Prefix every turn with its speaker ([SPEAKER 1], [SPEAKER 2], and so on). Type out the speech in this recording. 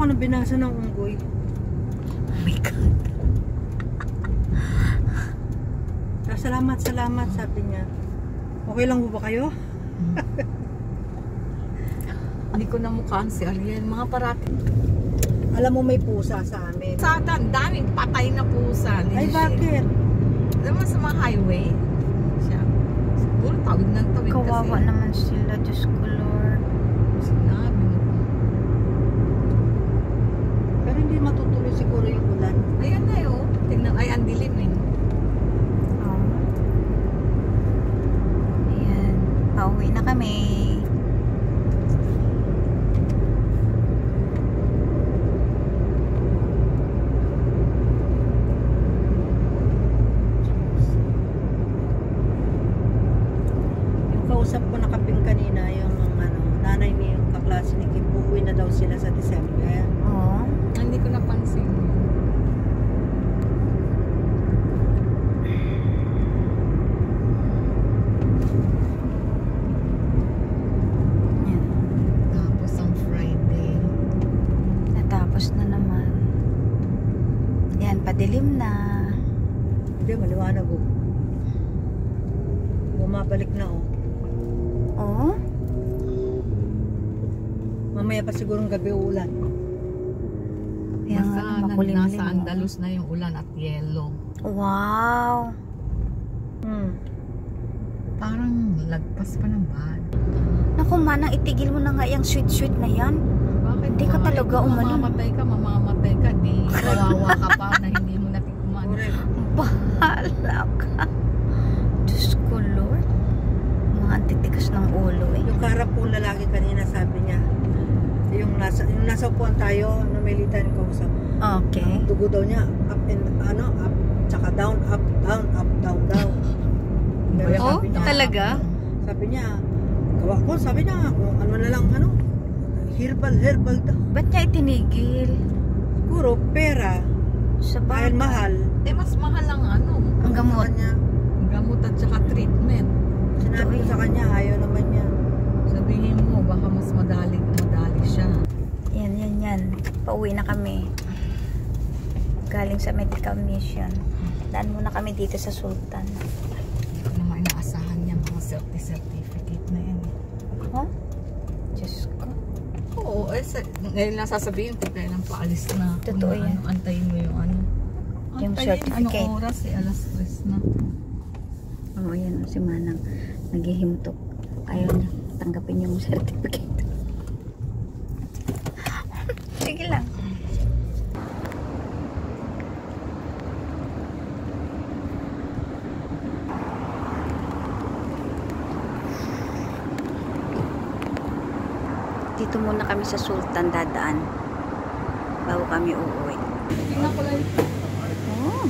[SPEAKER 1] ako na binasa ng unggoy.
[SPEAKER 2] Oh my God.
[SPEAKER 1] Salamat, salamat, sabi niya. Okay lang ba kayo?
[SPEAKER 2] Hindi ko na mukhaan si Ariel. Mga parati.
[SPEAKER 1] Alam mo may pusa sa amin.
[SPEAKER 2] Sa daming patay na pusa.
[SPEAKER 1] Ay, bakit?
[SPEAKER 2] Alam mo sa mga highway? Siya. Siguro tawid ng tawid kasi.
[SPEAKER 3] Kawawa naman sila. Diyos ko, Lord.
[SPEAKER 2] Sinabi mo pa.
[SPEAKER 1] Pero hindi matutuloy siguro yung ulan.
[SPEAKER 2] Ayan na yun. Tingnan. Ay, ang dilim eh.
[SPEAKER 3] Ayan. Pauwi na kami.
[SPEAKER 1] Kausap ko na kaping kanina yung nanay ni yung kaklase ni Kim, uuwi na daw sila sa December.
[SPEAKER 3] Oo.
[SPEAKER 2] Hindi ko napansin.
[SPEAKER 3] Yan.
[SPEAKER 2] Tapos ang Friday.
[SPEAKER 3] Natapos na naman. Yan, padilim na.
[SPEAKER 1] Hindi, maliwanag oh. Bumabalik na oh.
[SPEAKER 3] Oo.
[SPEAKER 1] Mamaya pa sigurong gabi ulan.
[SPEAKER 3] Kaya nga, makulimlim.
[SPEAKER 2] Nasa Andalus na yung ulan at yellow.
[SPEAKER 3] Wow.
[SPEAKER 2] Parang lagpas pa ng bahan.
[SPEAKER 3] Naku, manang itigil mo na nga yung sweet-sweet na yan.
[SPEAKER 2] Bakit?
[SPEAKER 3] Hindi ka talaga umano.
[SPEAKER 2] Mamamatay ka, di kawawa ka pa na hindi mo natikman.
[SPEAKER 3] Bahala ka. Diyos ko, Lord. Mga antitikas ng ulo eh.
[SPEAKER 1] Yung karap kong lalaki kanina sabi niya, yung nasa upuan tayo, na may litan ko sa
[SPEAKER 3] Okay.
[SPEAKER 1] dugo daw niya, up and up, tsaka down, up, down, up, down, down. Pero
[SPEAKER 3] Oh,
[SPEAKER 1] sabi niya,
[SPEAKER 3] talaga?
[SPEAKER 1] sabi niya, gawa ko, sabi niya, kung ano na lang, herbal daw.
[SPEAKER 3] Ba't niya itinigil?
[SPEAKER 1] Siguro, pera,
[SPEAKER 3] Sa
[SPEAKER 1] dahil mahal.
[SPEAKER 2] Mas mahal ang
[SPEAKER 3] Ang gamot.
[SPEAKER 1] Niya,
[SPEAKER 2] gamot at saka treatment.
[SPEAKER 1] sinabi ko sa kanya, ayaw naman niya.
[SPEAKER 2] Sabihin mo, baka mas madali siya.
[SPEAKER 3] Yan. Pauwi na kami. Galing sa medical mission. Daan muna kami dito sa Sultan.
[SPEAKER 2] Hindi ko naman inaasahan niya mga certificate na yan.
[SPEAKER 3] Huh? Diyos ko.
[SPEAKER 2] Oo, ngayon lang sasabihin ko kailan paalis na.
[SPEAKER 3] Totoo yan.
[SPEAKER 2] Antayin mo yung
[SPEAKER 3] Yung
[SPEAKER 2] antayin,
[SPEAKER 3] certificate.
[SPEAKER 2] Anong oras eh? Alas 3 na.
[SPEAKER 3] Oo, yan. Si Manang naghihimtok. Ayaw niya tanggapin yung certificate. Sige lang. Dito muna kami sa Sultan dadaan bago kami uuwi.
[SPEAKER 2] Tingnan ko lang.
[SPEAKER 3] Oh.